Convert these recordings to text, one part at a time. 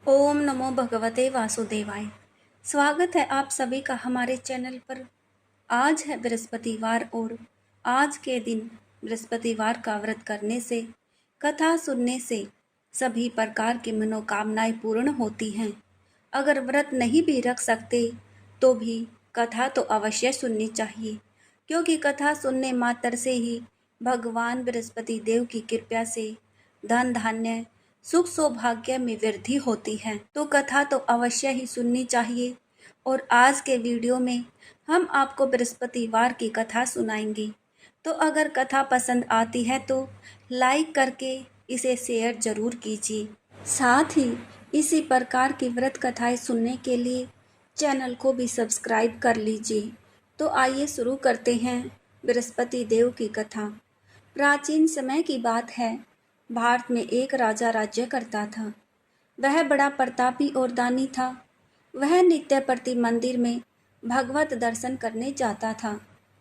ओम नमो भगवते वासुदेवाय। स्वागत है आप सभी का हमारे चैनल पर। आज है बृहस्पतिवार और आज के दिन बृहस्पतिवार का व्रत करने से, कथा सुनने से सभी प्रकार की मनोकामनाएं पूर्ण होती हैं। अगर व्रत नहीं भी रख सकते तो भी कथा तो अवश्य सुननी चाहिए, क्योंकि कथा सुनने मात्र से ही भगवान बृहस्पति देव की कृपा से धन धान्य सुख सौभाग्य में वृद्धि होती है। तो कथा तो अवश्य ही सुननी चाहिए। और आज के वीडियो में हम आपको बृहस्पतिवार की कथा सुनाएंगे। तो अगर कथा पसंद आती है तो लाइक करके इसे शेयर जरूर कीजिए। साथ ही इसी प्रकार की व्रत कथाएं सुनने के लिए चैनल को भी सब्सक्राइब कर लीजिए। तो आइए शुरू करते हैं बृहस्पति देव की कथा। प्राचीन समय की बात है। भारत में एक राजा राज्य करता था। वह बड़ा प्रतापी और दानी था। वह नित्य प्रति मंदिर में भगवत दर्शन करने जाता था।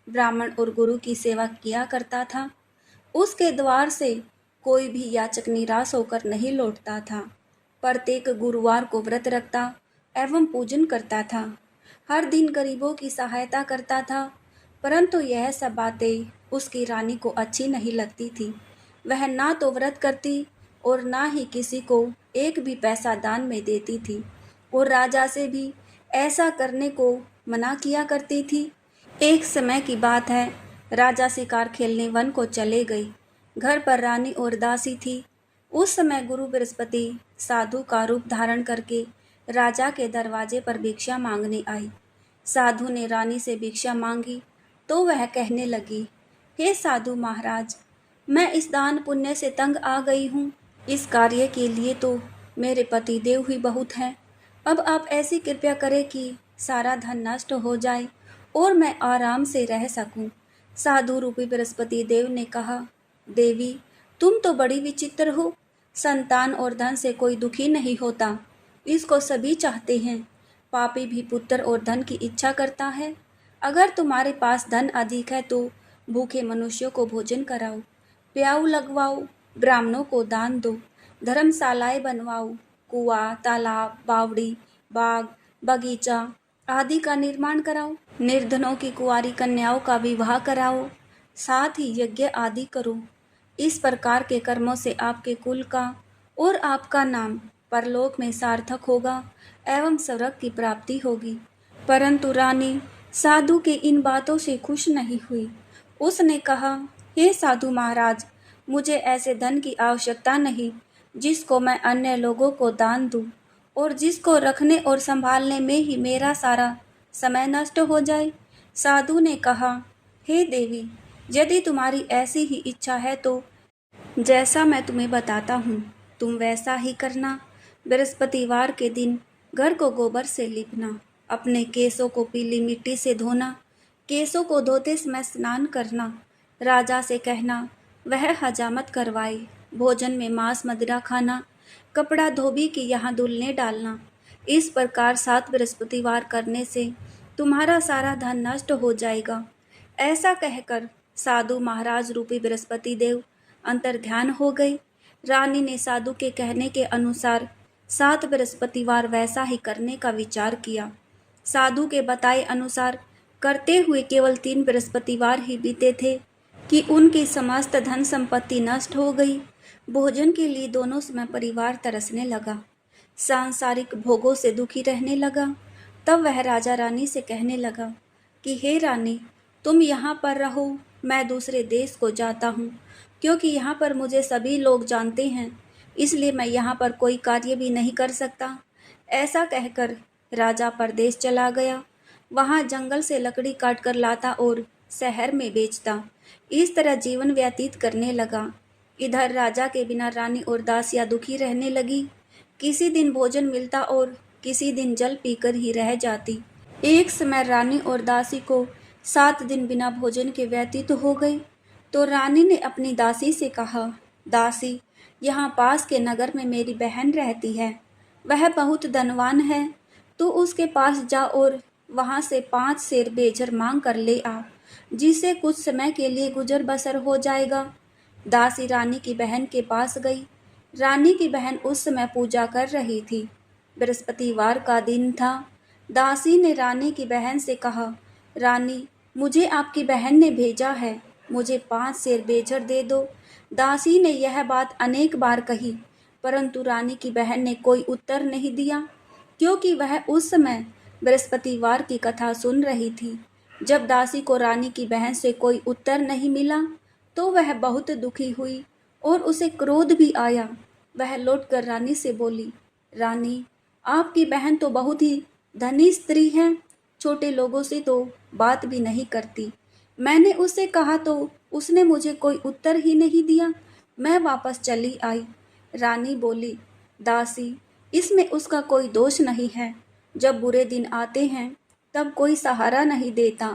ब्राह्मण और गुरु की सेवा किया करता था। उसके द्वार से कोई भी याचक निराश होकर नहीं लौटता था। प्रत्येक गुरुवार को व्रत रखता एवं पूजन करता था। हर दिन गरीबों की सहायता करता था। परंतु यह सब बातें उसकी रानी को अच्छी नहीं लगती थी। वह ना तो व्रत करती और ना ही किसी को एक भी पैसा दान में देती थी, और राजा से भी ऐसा करने को मना किया करती थी। एक समय की बात है, राजा शिकार खेलने वन को चले गई। घर पर रानी और दासी थी। उस समय गुरु बृहस्पति साधु का रूप धारण करके राजा के दरवाजे पर भिक्षा मांगने आई। साधु ने रानी से भिक्षा मांगी तो वह कहने लगी, हे साधु महाराज, मैं इस दान पुण्य से तंग आ गई हूँ। इस कार्य के लिए तो मेरे पति देव ही बहुत हैं। अब आप ऐसी कृपया करें कि सारा धन नष्ट हो जाए और मैं आराम से रह सकूं। साधु रूपी बृहस्पति देव ने कहा, देवी, तुम तो बड़ी विचित्र हो। संतान और धन से कोई दुखी नहीं होता, इसको सभी चाहते हैं। पापी भी पुत्र और धन की इच्छा करता है। अगर तुम्हारे पास धन अधिक है तो भूखे मनुष्यों को भोजन कराओ, प्याऊ लगवाओ, ब्राह्मणों को दान दो, धर्मशालाएं बनवाओ, कुआं, तालाब, बावड़ी, बाग, बगीचा आदि का निर्माण कराओ, निर्धनों की कुंवारी कन्याओं का विवाह कराओ, साथ ही यज्ञ आदि करो। इस प्रकार के कर्मों से आपके कुल का और आपका नाम परलोक में सार्थक होगा एवं स्वर्ग की प्राप्ति होगी। परंतु रानी साधु के इन बातों से खुश नहीं हुई। उसने कहा, हे साधु महाराज, मुझे ऐसे धन की आवश्यकता नहीं जिसको मैं अन्य लोगों को दान दूं और जिसको रखने और संभालने में ही मेरा सारा समय नष्ट हो जाए। साधु ने कहा, हे देवी, यदि तुम्हारी ऐसी ही इच्छा है तो जैसा मैं तुम्हें बताता हूँ तुम वैसा ही करना। बृहस्पतिवार के दिन घर को गोबर से लीपना, अपने केसों को पीली मिट्टी से धोना, केसों को धोते समय स्नान करना, राजा से कहना वह हजामत करवाए, भोजन में मांस मदिरा खाना, कपड़ा धोबी की यहाँ धुलने डालना। इस प्रकार 7 बृहस्पतिवार करने से तुम्हारा सारा धन नष्ट हो जाएगा। ऐसा कहकर साधु महाराज रूपी बृहस्पति देव अंतर्ध्यान हो गए। रानी ने साधु के कहने के अनुसार 7 बृहस्पतिवार वैसा ही करने का विचार किया। साधु के बताए अनुसार करते हुए केवल 3 बृहस्पतिवार ही बीते थे कि उनकी समस्त धन संपत्ति नष्ट हो गई। भोजन के लिए दोनों समय परिवार तरसने लगा, सांसारिक भोगों से दुखी रहने लगा। तब वह राजा रानी से कहने लगा कि हे रानी, तुम यहाँ पर रहो, मैं दूसरे देश को जाता हूँ, क्योंकि यहाँ पर मुझे सभी लोग जानते हैं, इसलिए मैं यहाँ पर कोई कार्य भी नहीं कर सकता। ऐसा कहकर राजा परदेश चला गया। वहाँ जंगल से लकड़ी काट कर लाता और शहर में बेचता। इस तरह जीवन व्यतीत करने लगा। इधर राजा के बिना रानी और दासियां दुखी रहने लगी। किसी दिन भोजन मिलता और किसी दिन जल पीकर ही रह जाती। एक समय रानी और दासी को 7 दिन बिना भोजन के व्यतीत हो गए। तो रानी ने अपनी दासी से कहा, दासी, यहाँ पास के नगर में मेरी बहन रहती है, वह बहुत धनवान है, तू उसके पास जा और वहाँ से 5 सेर बेजर मांग कर ले आ, जिससे कुछ समय के लिए गुजर बसर हो जाएगा। दासी रानी की बहन के पास गई। रानी की बहन उस समय पूजा कर रही थी। बृहस्पतिवार का दिन था। दासी ने रानी की बहन से कहा, रानी, मुझे आपकी बहन ने भेजा है, मुझे 5 सेर बेचर दे दो। दासी ने यह बात अनेक बार कही, परंतु रानी की बहन ने कोई उत्तर नहीं दिया, क्योंकि वह उस समय बृहस्पतिवार की कथा सुन रही थी। जब दासी को रानी की बहन से कोई उत्तर नहीं मिला, तो वह बहुत दुखी हुई और उसे क्रोध भी आया। वह लौटकर रानी से बोली, रानी, आपकी बहन तो बहुत ही धनी स्त्री है, छोटे लोगों से तो बात भी नहीं करती। मैंने उससे कहा तो उसने मुझे कोई उत्तर ही नहीं दिया। मैं वापस चली आई। रानी बोली, दासी, इसमें उसका कोई दोष नहीं है। जब बुरे दिन आते हैं तब कोई सहारा नहीं देता।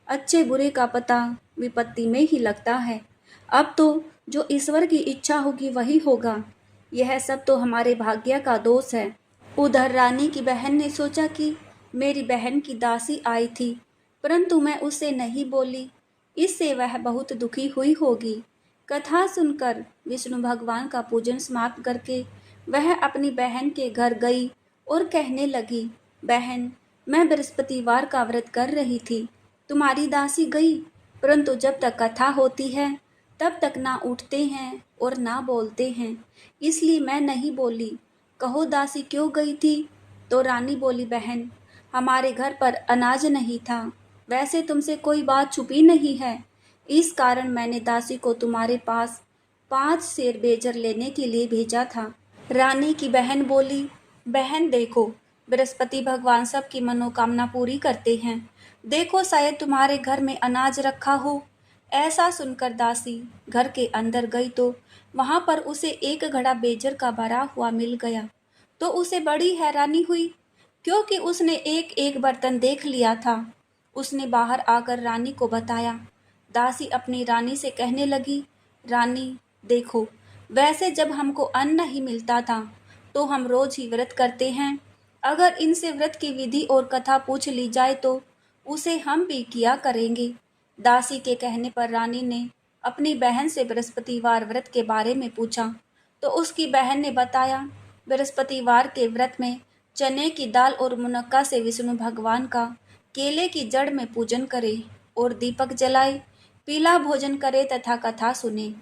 अच्छे बुरे का पता विपत्ति में ही लगता है। अब तो जो ईश्वर की इच्छा होगी वही होगा। यह सब तो हमारे भाग्य का दोष है। उधर रानी की बहन ने सोचा कि मेरी बहन की दासी आई थी, परंतु मैं उससे नहीं बोली, इससे वह बहुत दुखी हुई होगी। कथा सुनकर विष्णु भगवान का पूजन समाप्त करके वह अपनी बहन के घर गई और कहने लगी, बहन, मैं बृहस्पतिवार का व्रत कर रही थी, तुम्हारी दासी गई, परंतु जब तक कथा होती है तब तक ना उठते हैं और ना बोलते हैं, इसलिए मैं नहीं बोली। कहो दासी क्यों गई थी? तो रानी बोली, बहन, हमारे घर पर अनाज नहीं था। वैसे तुमसे कोई बात छुपी नहीं है, इस कारण मैंने दासी को तुम्हारे पास 5 सेर बेचर लेने के लिए भेजा था। रानी की बहन बोली, बहन देखो, बृहस्पति भगवान सबकी मनोकामना पूरी करते हैं। देखो शायद तुम्हारे घर में अनाज रखा हो। ऐसा सुनकर दासी घर के अंदर गई तो वहां पर उसे एक घड़ा बेजर का भरा हुआ मिल गया। तो उसे बड़ी हैरानी हुई, क्योंकि उसने एक एक बर्तन देख लिया था। उसने बाहर आकर रानी को बताया। दासी अपनी रानी से कहने लगी, रानी देखो, वैसे जब हमको अन्न नहीं मिलता था तो हम रोज ही व्रत करते हैं। अगर इनसे व्रत की विधि और कथा पूछ ली जाए तो उसे हम भी किया करेंगे। दासी के कहने पर रानी ने अपनी बहन से बृहस्पतिवार व्रत के बारे में पूछा, तो उसकी बहन ने बताया, बृहस्पतिवार के व्रत में चने की दाल और मुनक्का से विष्णु भगवान का केले की जड़ में पूजन करे और दीपक जलाए, पीला भोजन करे तथा कथा सुने।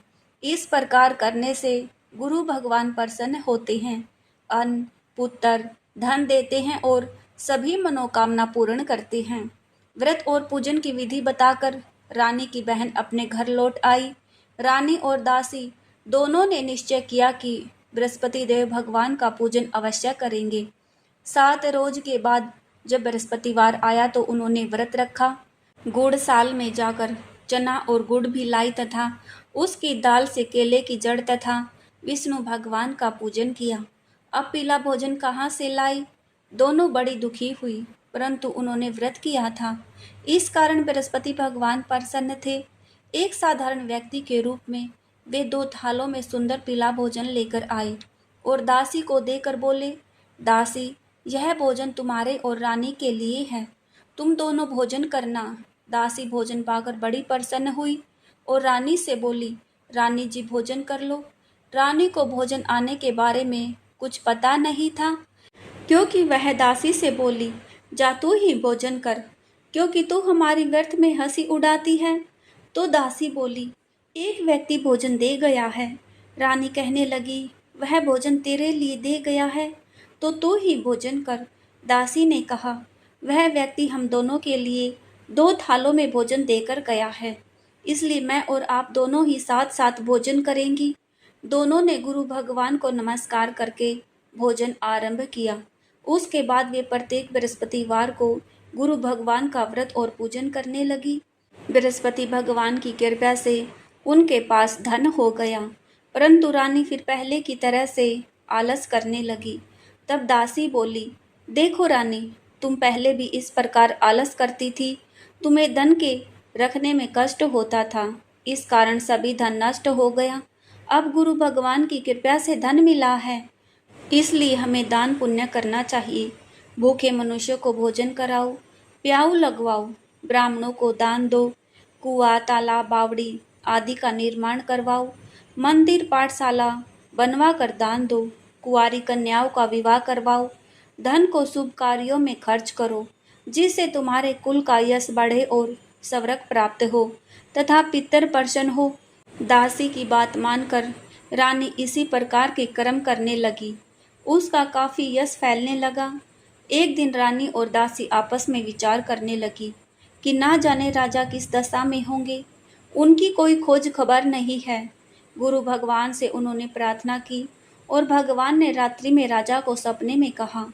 इस प्रकार करने से गुरु भगवान प्रसन्न होते हैं, अन्न, पुत्र, धन देते हैं और सभी मनोकामना पूर्ण करते हैं। व्रत और पूजन की विधि बताकर रानी की बहन अपने घर लौट आई। रानी और दासी दोनों ने निश्चय किया कि बृहस्पति देव भगवान का पूजन अवश्य करेंगे। 7 रोज के बाद जब बृहस्पतिवार आया तो उन्होंने व्रत रखा। गुड़ साल में जाकर चना और गुड़ भी लाई तथा उसकी दाल से केले की जड़ तथा विष्णु भगवान का पूजन किया। अब पीला भोजन कहाँ से लाई? दोनों बड़ी दुखी हुई, परंतु उन्होंने व्रत किया था, इस कारण बृहस्पति भगवान प्रसन्न थे। एक साधारण व्यक्ति के रूप में वे 2 थालों में सुंदर पीला भोजन लेकर आए और दासी को देकर बोले, दासी, यह भोजन तुम्हारे और रानी के लिए है, तुम दोनों भोजन करना। दासी भोजन पाकर बड़ी प्रसन्न हुई और रानी से बोली, रानी जी भोजन कर लो। रानी को भोजन आने के बारे में कुछ पता नहीं था, क्योंकि वह दासी से बोली, जा तू ही भोजन कर, क्योंकि तू हमारी व्यर्थ में हंसी उड़ाती है। तो दासी बोली, एक व्यक्ति भोजन दे गया है। रानी कहने लगी, वह भोजन तेरे लिए दे गया है तो तू ही भोजन कर। दासी ने कहा, वह व्यक्ति हम दोनों के लिए 2 थालों में भोजन देकर गया है, इसलिए मैं और आप दोनों ही साथ साथ भोजन करेंगी। दोनों ने गुरु भगवान को नमस्कार करके भोजन आरंभ किया। उसके बाद वे प्रत्येक बृहस्पतिवार को गुरु भगवान का व्रत और पूजन करने लगी। बृहस्पति भगवान की कृपा से उनके पास धन हो गया, परंतु रानी फिर पहले की तरह से आलस करने लगी। तब दासी बोली, देखो रानी, तुम पहले भी इस प्रकार आलस करती थी, तुम्हें धन के रखने में कष्ट होता था, इस कारण सभी धन नष्ट हो गया। अब गुरु भगवान की कृपा से धन मिला है, इसलिए हमें दान पुण्य करना चाहिए। भूखे मनुष्यों को भोजन कराओ, प्याऊ लगवाओ, ब्राह्मणों को दान दो, कुआं, तालाब, बावड़ी आदि का निर्माण करवाओ, मंदिर, पाठशाला बनवा कर दान दो, कुंवारी कन्याओं का विवाह करवाओ, धन को शुभ कार्यों में खर्च करो, जिससे तुम्हारे कुल का यश बढ़े और स्वर्ग प्राप्त हो तथा पितर प्रसन्न हो। दासी की बात मानकर रानी इसी प्रकार के कर्म करने लगी। उसका काफी यश फैलने लगा। एक दिन रानी और दासी आपस में विचार करने लगी कि ना जाने राजा किस दशा में होंगे, उनकी कोई खोज खबर नहीं है। गुरु भगवान से उन्होंने प्रार्थना की और भगवान ने रात्रि में राजा को सपने में कहा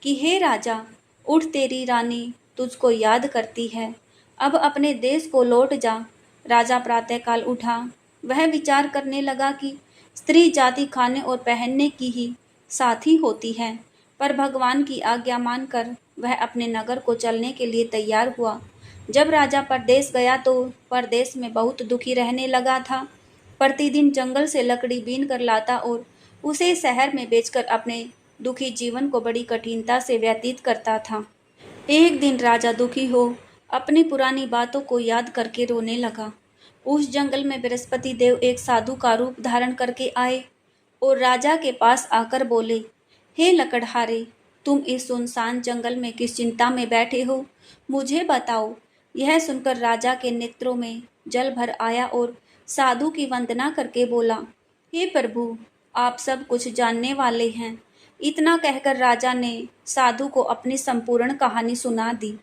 कि हे राजा, उठ, तेरी रानी तुझको याद करती है, अब अपने देश को लौट जा। राजा प्रातःकाल उठा। वह विचार करने लगा कि स्त्री जाति खाने और पहनने की ही साथी होती है, पर भगवान की आज्ञा मानकर वह अपने नगर को चलने के लिए तैयार हुआ। जब राजा परदेश गया तो परदेश में बहुत दुखी रहने लगा था। प्रतिदिन जंगल से लकड़ी बीन कर लाता और उसे शहर में बेचकर अपने दुखी जीवन को बड़ी कठिनता से व्यतीत करता था। एक दिन राजा दुखी हो अपनी पुरानी बातों को याद करके रोने लगा। उस जंगल में बृहस्पति देव एक साधु का रूप धारण करके आए और राजा के पास आकर बोले, हे लकड़हारे, तुम इस सुनसान जंगल में किस चिंता में बैठे हो, मुझे बताओ। यह सुनकर राजा के नेत्रों में जल भर आया और साधु की वंदना करके बोला, हे प्रभु, आप सब कुछ जानने वाले हैं। इतना कहकर राजा ने साधु को अपनी संपूर्ण कहानी सुना दी।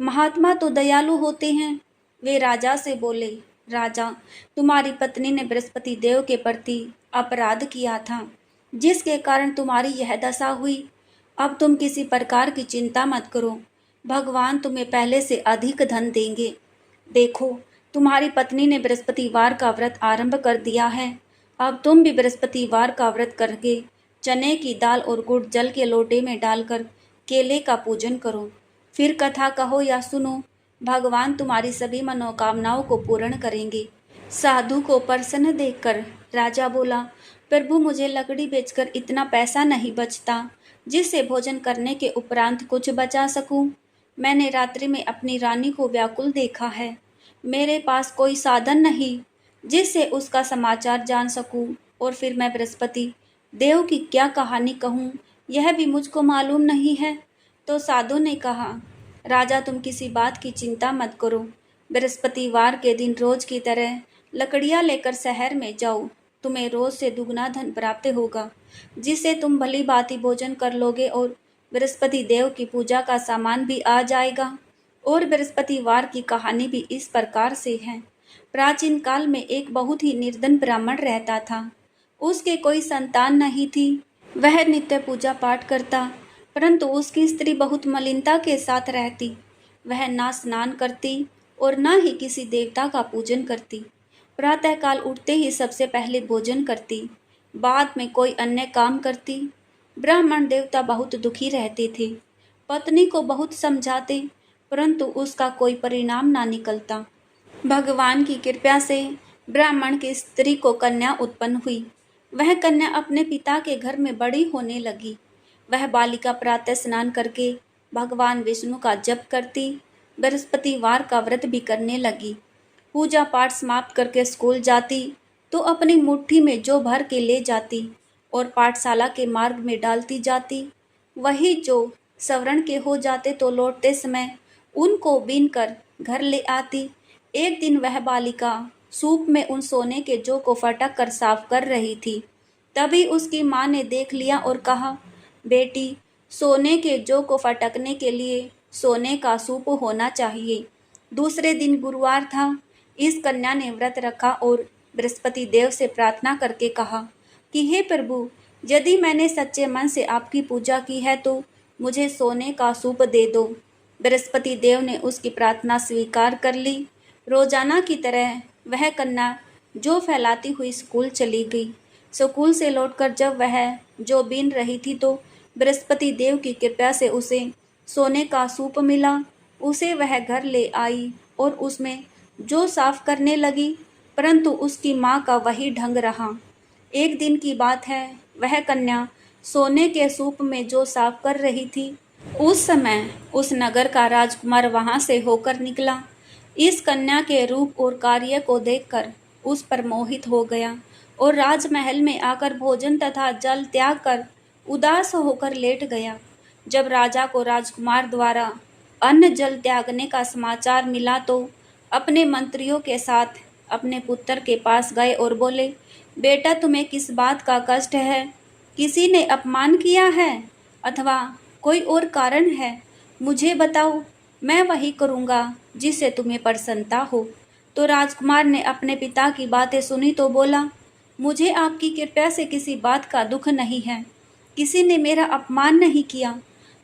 महात्मा तो दयालु होते हैं। वे राजा से बोले, राजा, तुम्हारी पत्नी ने बृहस्पति देव के प्रति अपराध किया था, जिसके कारण तुम्हारी यह दशा हुई। अब तुम किसी प्रकार की चिंता मत करो, भगवान तुम्हें पहले से अधिक धन देंगे। देखो, तुम्हारी पत्नी ने बृहस्पतिवार का व्रत आरंभ कर दिया है। अब तुम भी बृहस्पतिवार का व्रत करके चने की दाल और गुड़ जल के लोटे में डालकर केले का पूजन करो। फिर कथा कहो या सुनो, भगवान तुम्हारी सभी मनोकामनाओं को पूर्ण करेंगे। साधु को प्रसन्न देखकर राजा बोला, प्रभु, मुझे लकड़ी बेचकर इतना पैसा नहीं बचता जिससे भोजन करने के उपरांत कुछ बचा सकूं। मैंने रात्रि में अपनी रानी को व्याकुल देखा है। मेरे पास कोई साधन नहीं जिससे उसका समाचार जान सकूं, और फिर मैं बृहस्पति देव की क्या कहानी कहूँ, यह भी मुझको मालूम नहीं है। तो साधु ने कहा, राजा, तुम किसी बात की चिंता मत करो। बृहस्पतिवार के दिन रोज की तरह लकड़ियाँ लेकर शहर में जाओ। तुम्हें रोज से दुगना धन प्राप्त होगा, जिससे तुम भली भांति भोजन कर लोगे और बृहस्पति देव की पूजा का सामान भी आ जाएगा। और बृहस्पतिवार की कहानी भी इस प्रकार से है। प्राचीन काल में एक बहुत ही निर्धन ब्राह्मण रहता था। उसके कोई संतान नहीं थी। वह नित्य पूजा पाठ करता, परंतु उसकी स्त्री बहुत मलिनता के साथ रहती। वह ना स्नान करती और ना ही किसी देवता का पूजन करती। प्रातःकाल उठते ही सबसे पहले भोजन करती, बाद में कोई अन्य काम करती। ब्राह्मण देवता बहुत दुखी रहते थे। पत्नी को बहुत समझाते, परंतु उसका कोई परिणाम ना निकलता। भगवान की कृपा से ब्राह्मण की स्त्री को कन्या उत्पन्न हुई। वह कन्या अपने पिता के घर में बड़ी होने लगी। वह बालिका प्रातः स्नान करके भगवान विष्णु का जप करती, बृहस्पतिवार का व्रत भी करने लगी। पूजा पाठ समाप्त करके स्कूल जाती तो अपनी मुट्ठी में जो भर के ले जाती और पाठशाला के मार्ग में डालती जाती। वही जो सवर्ण के हो जाते तो लौटते समय उनको बीन कर घर ले आती। एक दिन वह बालिका सूप में उन सोने के जौ को फटक कर साफ कर रही थी। तभी उसकी माँ ने देख लिया और कहा, बेटी, सोने के जौ को फटकने के लिए सोने का सूप होना चाहिए। दूसरे दिन गुरुवार था। इस कन्या ने व्रत रखा और बृहस्पति देव से प्रार्थना करके कहा कि हे प्रभु, यदि मैंने सच्चे मन से आपकी पूजा की है तो मुझे सोने का सूप दे दो। बृहस्पति देव ने उसकी प्रार्थना स्वीकार कर ली। रोजाना की तरह वह कन्या जो फैलाती हुई स्कूल चली गई। स्कूल से लौटकर जब वह जो बीन रही थी तो बृहस्पति देव की कृपा से उसे सोने का सूप मिला। उसे वह घर ले आई और उसमें जो साफ करने लगी, परंतु उसकी माँ का वही ढंग रहा। एक दिन की बात है, वह कन्या सोने के सूप में जो साफ कर रही थी, उस समय उस नगर का राजकुमार वहां से होकर निकला। इस कन्या के रूप और कार्य को देखकर उस पर मोहित हो गया और राजमहल में आकर भोजन तथा जल त्याग कर उदास होकर लेट गया। जब राजा को राजकुमार द्वारा अन्न जल त्यागने का समाचार मिला तो अपने मंत्रियों के साथ अपने पुत्र के पास गए और बोले, बेटा तुम्हें किस बात का कष्ट है? किसी ने अपमान किया है अथवा कोई और कारण है? मुझे बताओ, मैं वही करूँगा जिससे तुम्हें प्रसन्नता हो। तो राजकुमार ने अपने पिता की बातें सुनी तो बोला, मुझे आपकी कृपा से किसी बात का दुख नहीं है। किसी ने मेरा अपमान नहीं किया,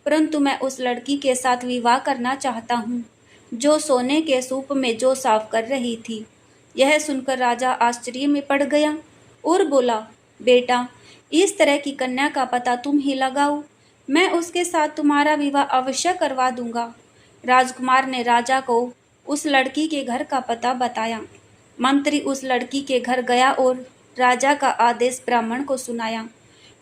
परंतु मैं उस लड़की के साथ विवाह करना चाहता हूँ जो सोने के सूप में जो साफ कर रही थी। यह सुनकर राजा आश्चर्य में पड़ गया और बोला, बेटा, इस तरह की कन्या का पता तुम ही लगाओ, मैं उसके साथ तुम्हारा विवाह अवश्य करवा दूंगा। राजकुमार ने राजा को उस लड़की के घर का पता बताया। मंत्री उस लड़की के घर गया और राजा का आदेश ब्राह्मण को सुनाया।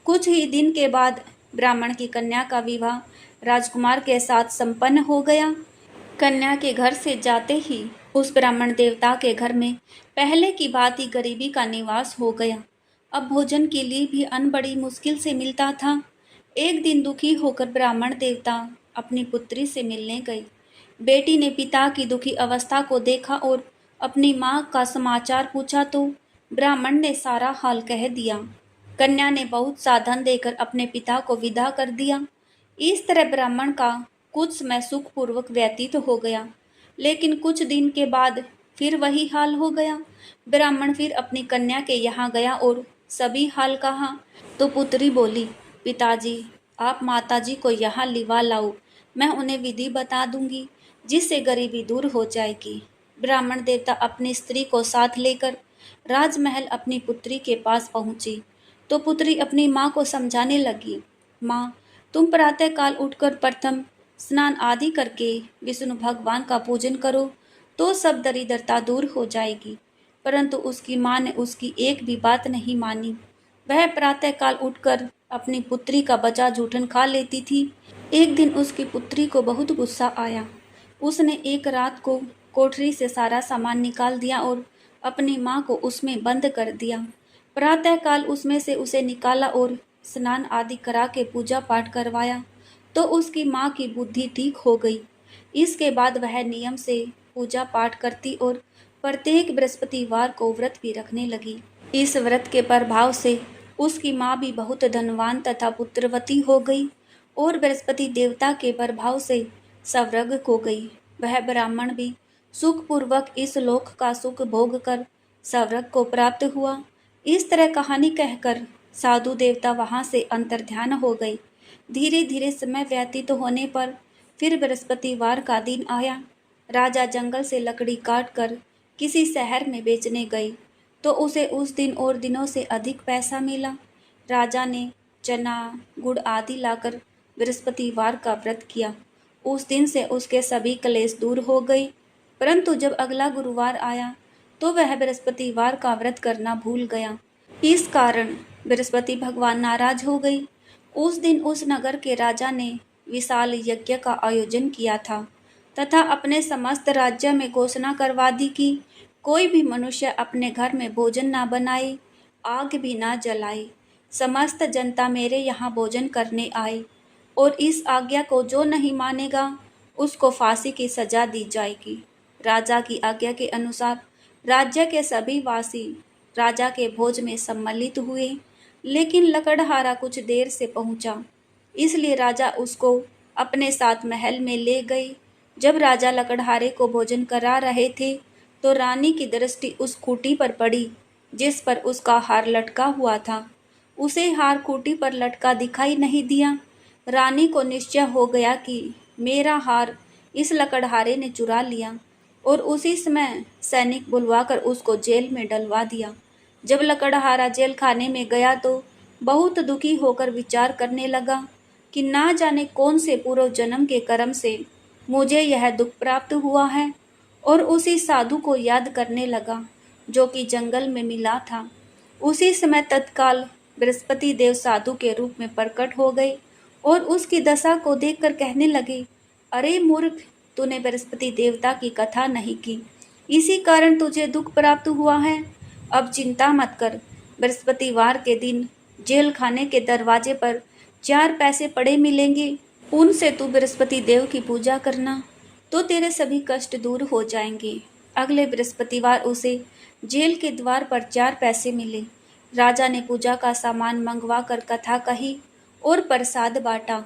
कुछ ही दिन के बाद ब्राह्मण की कन्या का विवाह राजकुमार के साथ संपन्न हो गया। कन्या के घर से जाते ही उस ब्राह्मण देवता के घर में पहले की भांति गरीबी का निवास हो गया। अब भोजन के लिए भी अन्न बड़ी मुश्किल से मिलता था। एक दिन दुखी होकर ब्राह्मण देवता अपनी पुत्री से मिलने गई। बेटी ने पिता की दुखी अवस्था को देखा और अपनी माँ का समाचार पूछा तो ब्राह्मण ने सारा हाल कह दिया। कन्या ने बहुत साधन देकर अपने पिता को विदा कर दिया। इस तरह ब्राह्मण का कुछ समय सुखपूर्वक व्यतीत हो गया, लेकिन कुछ दिन के बाद फिर वही हाल हो गया। ब्राह्मण फिर अपनी कन्या के यहाँ गया और सभी हाल कहा तो पुत्री बोली, पिताजी, आप माताजी को यहाँ लिवा लाओ, मैं उन्हें विधि बता दूंगी जिससे गरीबी दूर हो जाएगी। ब्राह्मण देवता अपनी स्त्री को साथ लेकर राजमहल अपनी पुत्री के पास पहुंची तो पुत्री अपनी माँ को समझाने लगी, माँ, तुम प्रातःकाल उठकर प्रथम स्नान आदि करके विष्णु भगवान का पूजन करो तो सब दरिद्रता दूर हो जाएगी। परंतु उसकी माँ ने उसकी एक भी बात नहीं मानी। वह प्रातःकाल उठकर अपनी पुत्री का बचा जूठन खा लेती थी। एक दिन उसकी पुत्री को बहुत गुस्सा आया। उसने एक रात को कोठरी से सारा सामान निकाल दिया और अपनी माँ को उसमें बंद कर दिया। प्रातःकाल उसमें से उसे निकाला और स्नान आदि करा के पूजा पाठ करवाया तो उसकी माँ की बुद्धि ठीक हो गई। इसके बाद वह नियम से पूजा पाठ करती और प्रत्येक बृहस्पतिवार को व्रत भी रखने लगी। इस व्रत के प्रभाव से उसकी माँ भी बहुत धनवान तथा पुत्रवती हो गई और बृहस्पति देवता के प्रभाव से सवर्ग हो गई। वह ब्राह्मण भी सुखपूर्वक इस लोक का सुख भोग कर सवर्ग को प्राप्त हुआ। इस तरह कहानी कहकर साधु देवता वहां से अंतर्ध्यान हो गए। धीरे धीरे समय व्यतीत होने पर फिर बृहस्पतिवार का दिन आया। राजा जंगल से लकड़ी काट कर किसी शहर में बेचने गए तो उसे उस दिन और दिनों से अधिक पैसा मिला। राजा ने चना, गुड़ आदि लाकर बृहस्पतिवार का व्रत किया। उस दिन से उसके सभी क्लेश दूर हो गए। परंतु जब अगला गुरुवार आया तो वह बृहस्पतिवार का व्रत करना भूल गया। इस कारण बृहस्पति भगवान नाराज हो गई। उस दिन उस नगर के राजा ने विशाल यज्ञ का आयोजन किया था तथा अपने समस्त राज्य में घोषणा करवा दी कि कोई भी मनुष्य अपने घर में भोजन ना बनाए, आग भी ना जलाए। समस्त जनता मेरे यहाँ भोजन करने आए और इस आज्ञा को जो नहीं मानेगा उसको फांसी की सजा दी जाएगी। राजा की आज्ञा के अनुसार राज्य के सभी वासी राजा के भोज में सम्मिलित हुए, लेकिन लकड़हारा कुछ देर से पहुंचा, इसलिए राजा उसको अपने साथ महल में ले गए। जब राजा लकड़हारे को भोजन करा रहे थे तो रानी की दृष्टि उस खूंटी पर पड़ी जिस पर उसका हार लटका हुआ था। उसे हार खूंटी पर लटका दिखाई नहीं दिया। रानी को निश्चय हो गया कि मेरा हार इस लकड़हारे ने चुरा लिया और उसी समय सैनिक बुलवाकर उसको जेल में डलवा दिया। जब लकड़हारा जेल खाने में गया तो बहुत दुखी होकर विचार करने लगा कि ना जाने कौन से पूर्व जन्म के कर्म से मुझे यह दुख प्राप्त हुआ है, और उसी साधु को याद करने लगा जो कि जंगल में मिला था। उसी समय तत्काल बृहस्पति देव साधु के रूप में प्रकट हो गए और उसकी दशा को देखकर कहने लगे, अरे मूर्ख, तूने बृहस्पति देवता की कथा नहीं की, इसी कारण तुझे दुख प्राप्त हुआ है। अब चिंता मत कर, बृहस्पतिवार के दिन जेल खाने के दरवाजे पर 4 पैसे पड़े मिलेंगे, उनसे तू बृहस्पति देव की पूजा करना, तो तेरे सभी कष्ट दूर हो जाएंगे। अगले बृहस्पतिवार उसे जेल के द्वार पर 4 पैसे मिले। राजा ने पूजा का सामान मंगवा कर कथा कही और प्रसाद बांटा।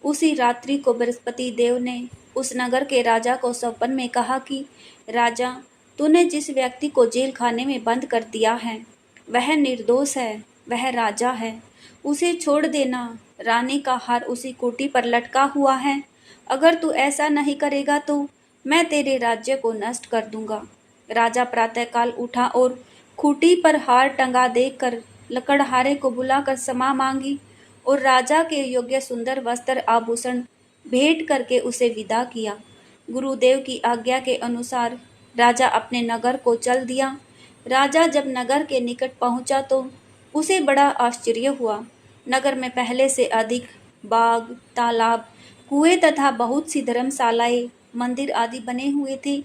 उसी रात्रि को बृहस्पति देव ने उस नगर के राजा को स्वप्न में कहा कि राजा, तूने जिस व्यक्ति को जेल खाने में बंद कर दिया है वह निर्दोष है, वह राजा है, उसे छोड़ देना। रानी का हार उसी कुटी पर लटका हुआ है। अगर तू ऐसा नहीं करेगा तो मैं तेरे राज्य को नष्ट कर दूंगा। राजा प्रातःकाल उठा और खूंटी पर हार टंगा देखकर लकड़हारे को बुलाकर क्षमा मांगी और राजा के योग्य सुंदर वस्त्र आभूषण भेंट करके उसे विदा किया। गुरुदेव की आज्ञा के अनुसार राजा अपने नगर को चल दिया। राजा जब नगर के निकट पहुंचा तो उसे बड़ा आश्चर्य हुआ। नगर में पहले से अधिक बाग, तालाब, कुएं तथा बहुत सी धर्मशालाएं, मंदिर आदि बने हुए थे।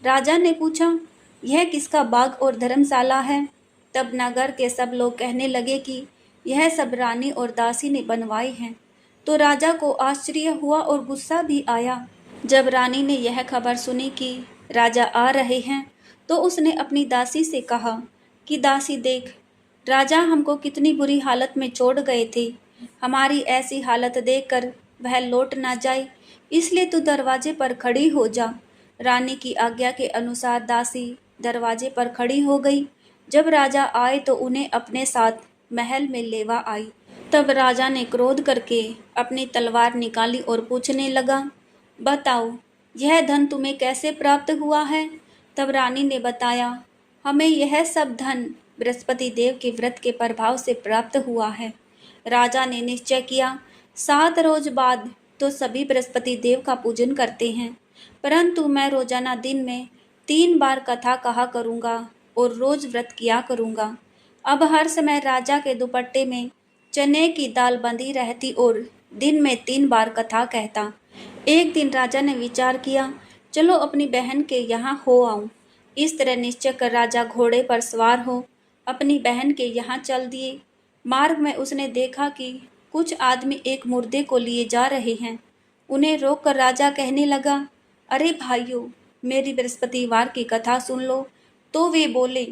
राजा ने पूछा, यह किसका बाग और धर्मशाला है? तब नगर के सब लोग कहने लगे कि यह सब रानी और दासी ने बनवाए हैं। तो राजा को आश्चर्य हुआ और गुस्सा भी आया। जब रानी ने यह खबर सुनी कि राजा आ रहे हैं, तो उसने अपनी दासी से कहा कि दासी देख, राजा हमको कितनी बुरी हालत में छोड़ गए थे। हमारी ऐसी हालत देखकर वह लौट ना जाए, इसलिए तू दरवाजे पर खड़ी हो जा। रानी की आज्ञा के अनुसार दासी दरवाजे पर खड़ी हो गई। जब राजा आए तो उन्हें अपने साथ महल में लेवा आई। तब राजा ने क्रोध करके अपनी तलवार निकाली और पूछने लगा, बताओ, यह धन तुम्हें कैसे प्राप्त हुआ है? तब रानी ने बताया, हमें यह सब धन बृहस्पति देव के व्रत के प्रभाव से प्राप्त हुआ है। राजा ने निश्चय किया, 7 रोज बाद तो सभी बृहस्पति देव का पूजन करते हैं, परंतु मैं रोजाना दिन में 3 बार कथा कहा करूँगा और रोज व्रत किया करूँगा। अब हर समय राजा के दुपट्टे में चने की दाल बंधी रहती और दिन में 3 बार कथा कहता। एक दिन राजा ने विचार किया, चलो अपनी बहन के यहाँ हो आऊं। इस तरह निश्चय कर राजा घोड़े पर सवार हो अपनी बहन के यहाँ चल दिए। मार्ग में उसने देखा कि कुछ आदमी एक मुर्दे को लिए जा रहे हैं। उन्हें रोककर राजा कहने लगा, अरे भाइयों, मेरी बृहस्पतिवार की कथा सुन लो। तो वे बोले,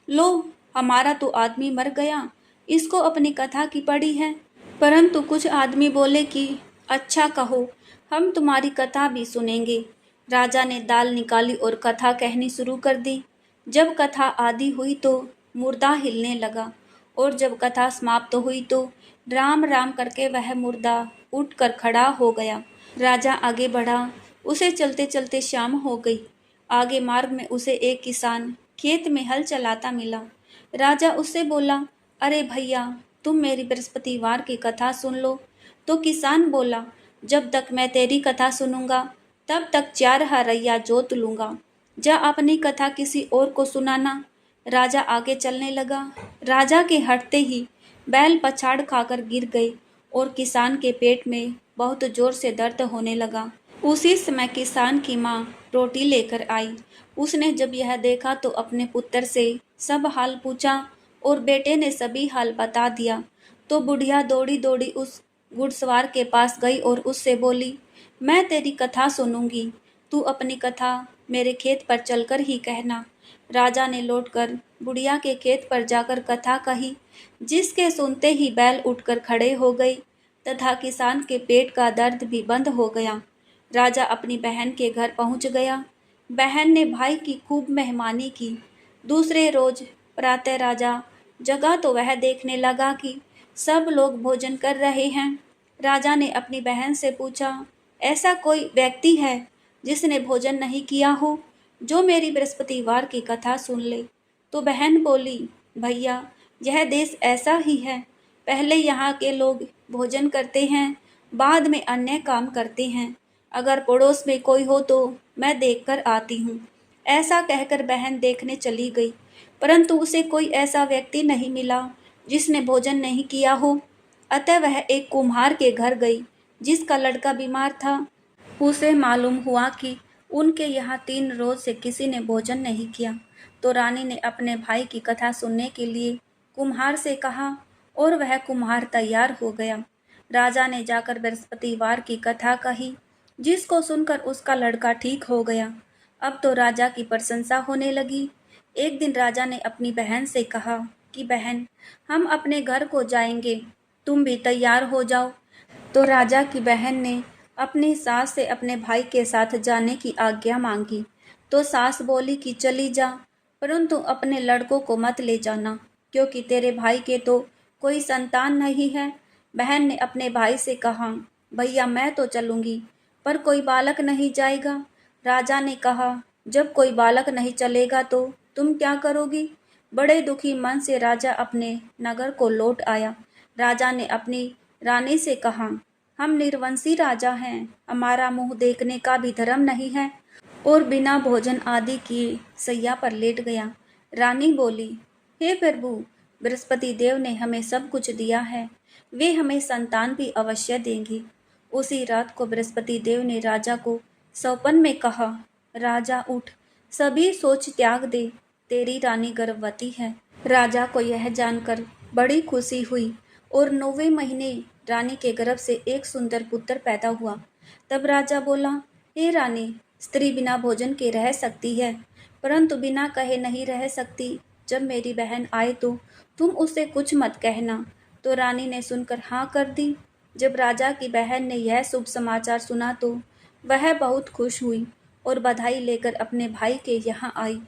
लो, हमारा तो आदमी मर गया, इसको अपनी कथा की पड़ी है। परंतु कुछ आदमी बोले कि अच्छा कहो, हम तुम्हारी कथा भी सुनेंगे। राजा ने दाल निकाली और कथा कहनी शुरू कर दी। जब कथा आदि हुई तो मुर्दा हिलने लगा और जब कथा समाप्त हुई तो राम राम करके वह मुर्दा उठकर खड़ा हो गया। राजा आगे बढ़ा, उसे चलते चलते शाम हो गई। आगे मार्ग में उसे एक किसान खेत में हल चलाता मिला। राजा उससे बोला, अरे भैया, तुम मेरी बृहस्पतिवार की कथा सुन लो। तो किसान बोला, जब तक मैं तेरी कथा सुनूंगा तब तक 4 हरैया जोत लूंगा। जा अपनी कथा किसी और को सुनाना। राजा आगे चलने लगा। राजा के हटते ही बैल पछाड़ खाकर गिर गए और किसान के पेट में बहुत जोर से दर्द होने लगा। उसी समय किसान की माँ रोटी लेकर आई। उसने जब यह देखा तो अपने पुत्र से सब हाल पूछा और बेटे ने सभी हाल बता दिया। तो बुढ़िया दौड़ी दौड़ी उस घुड़सवार के पास गई और उससे बोली, मैं तेरी कथा सुनूंगी, तू अपनी कथा मेरे खेत पर चलकर ही कहना। राजा ने लौटकर बुढ़िया के खेत पर जाकर कथा कही, जिसके सुनते ही बैल उठकर खड़े हो गए तथा किसान के पेट का दर्द भी बंद हो गया। राजा अपनी बहन के घर पहुंच गया। बहन ने भाई की खूब मेहमानी की। दूसरे रोज प्रातः राजा जगा तो वह देखने लगा कि सब लोग भोजन कर रहे हैं। राजा ने अपनी बहन से पूछा, ऐसा कोई व्यक्ति है जिसने भोजन नहीं किया हो, जो मेरी बृहस्पतिवार की कथा सुन ले? तो बहन बोली, भैया, यह देश ऐसा ही है। पहले यहाँ के लोग भोजन करते हैं, बाद में अन्य काम करते हैं। अगर पड़ोस में कोई हो तो मैं देखकर आती हूँ। ऐसा कहकर बहन देखने चली गई, परंतु उसे कोई ऐसा व्यक्ति नहीं मिला जिसने भोजन नहीं किया हो। अतः वह एक कुम्हार के घर गई, जिसका लड़का बीमार था। उसे मालूम हुआ कि उनके यहाँ 3 रोज से किसी ने भोजन नहीं किया। तो रानी ने अपने भाई की कथा सुनने के लिए कुम्हार से कहा और वह कुम्हार तैयार हो गया। राजा ने जाकर बृहस्पतिवार की कथा कही, जिसको सुनकर उसका लड़का ठीक हो गया। अब तो राजा की प्रशंसा होने लगी। एक दिन राजा ने अपनी बहन से कहा कि बहन, हम अपने घर को जाएंगे, तुम भी तैयार हो जाओ। तो राजा की बहन ने अपनी सास से अपने भाई के साथ जाने की आज्ञा मांगी। तो सास बोली कि चली जा, परंतु अपने लड़कों को मत ले जाना, क्योंकि तेरे भाई के तो कोई संतान नहीं है। बहन ने अपने भाई से कहा, भैया मैं तो चलूंगी, पर कोई बालक नहीं जाएगा। राजा ने कहा, जब कोई बालक नहीं चलेगा तो तुम क्या करोगी? बड़े दुखी मन से राजा अपने नगर को लौट आया। राजा ने अपनी रानी से कहा, हम निर्वंशी राजा हैं, हमारा मुंह देखने का भी धर्म नहीं है, और बिना भोजन आदि किए सैया पर लेट गया। रानी बोली, हे प्रभु, बृहस्पति देव ने हमें सब कुछ दिया है, वे हमें संतान भी अवश्य देंगे। उसी रात को बृहस्पति देव ने राजा को सौपन में कहा, राजा उठ, सभी सोच त्याग दे, तेरी रानी गर्भवती है। राजा को यह जानकर बड़ी खुशी हुई और 9वें महीने रानी के गर्भ से एक सुंदर पुत्र पैदा हुआ। तब राजा बोला, हे रानी, स्त्री बिना भोजन के रह सकती है, परंतु बिना कहे नहीं रह सकती। जब मेरी बहन आए तो तुम उसे कुछ मत कहना। तो रानी ने सुनकर हाँ कर दी। जब राजा की बहन ने यह शुभ समाचार सुना तो वह बहुत खुश हुई और बधाई लेकर अपने भाई के यहाँ आई।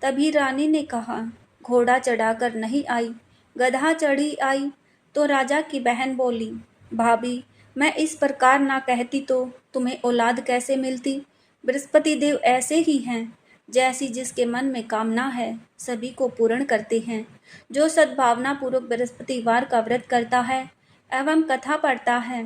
तभी रानी ने कहा, घोड़ा चढ़ाकर नहीं आई, गधा चढ़ी आई। तो राजा की बहन बोली, भाभी, मैं इस प्रकार ना कहती तो तुम्हें औलाद कैसे मिलती? बृहस्पति देव ऐसे ही हैं, जैसी जिसके मन में कामना है सभी को पूर्ण करते हैं। जो सद्भावना पूर्वक बृहस्पतिवार का व्रत करता है एवं कथा पढ़ता है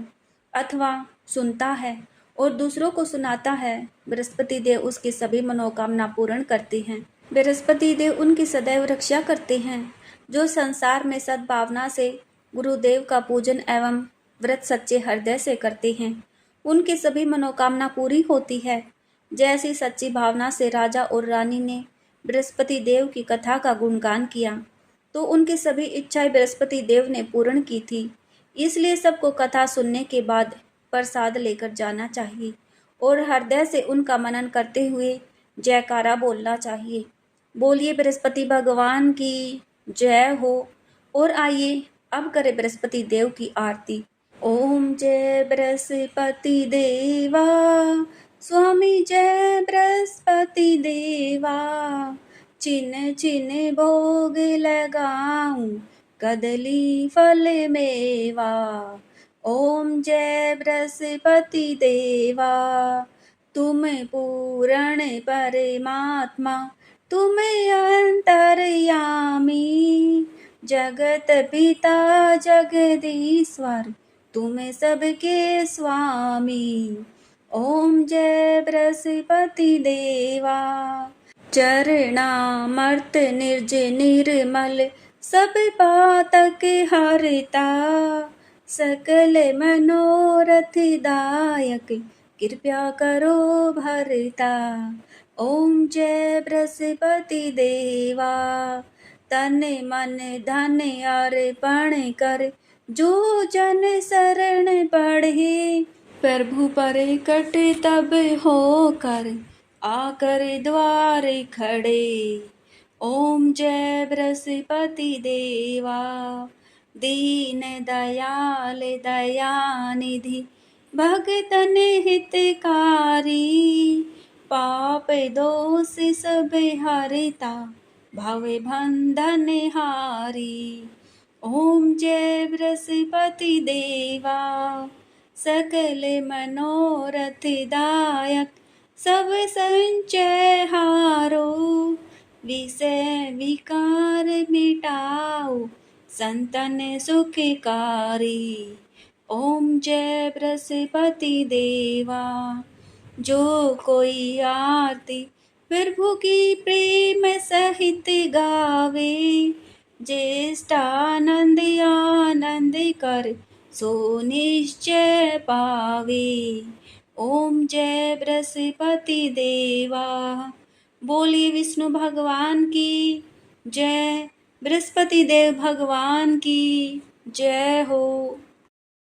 अथवा सुनता है और दूसरों को सुनाता है, बृहस्पति देव उसकी सभी मनोकामना पूर्ण करते हैं। बृहस्पति देव उनकी सदैव रक्षा करते हैं। जो संसार में सद्भावना से गुरुदेव का पूजन एवं व्रत सच्चे हृदय से करते हैं, उनकी सभी मनोकामना पूरी होती है। जैसी सच्ची भावना से राजा और रानी ने बृहस्पति देव की कथा का गुणगान किया, तो उनकी सभी इच्छाएं बृहस्पति देव ने पूर्ण की थी। इसलिए सबको कथा सुनने के बाद प्रसाद लेकर जाना चाहिए और हृदय से उनका मनन करते हुए जयकारा बोलना चाहिए। बोलिए बृहस्पति भगवान की जय हो। और आइए अब करें बृहस्पति देव की आरती। ओम जय बृहस्पति देवा, स्वामी जय बृहस्पति देवा, चिन चिन भोग लगाऊं, कदली फल मेवा। ओम जय बृहस्पति देवा, तुम पूर्ण परमात्मा, तुम अंतर्यामी, जगत पिता जगदीश्वर, तुम सबके स्वामी। ओम जय बृहस्पति देवा, चरणामर्त निर्ज निर्मल, सब पातक हरता, सकल मनोरथ दायक, कृपया करो भरता। ओम जय बृहस्पति देवा, तन मन धन अर्पण कर, जो जन शरण पढ़े, प्रभु पर कट तब होकर, आकर द्वार खड़े। ओम जय बृहस्पति देवा, दीन दयाल दयानिधि, भगतन हितकारी, पाप दोष सब हरता, भव बंधन हारी। ओम जय बृहस्पति देवा, सकल मनोरथ दायक, सब संचय हारो, विषय विकार मिटाओ, संतन सुखकारी। ओम जय बृहस्पति देवा, जो कोई आरती प्रभु की प्रेम सहित गावे, ज्येष्ठानंद आनंद कर, सो निश्चय पावे। ओम जय बृहस्पति देवा, बोलिए विष्णु भगवान की जय, बृहस्पति देव भगवान की जय हो।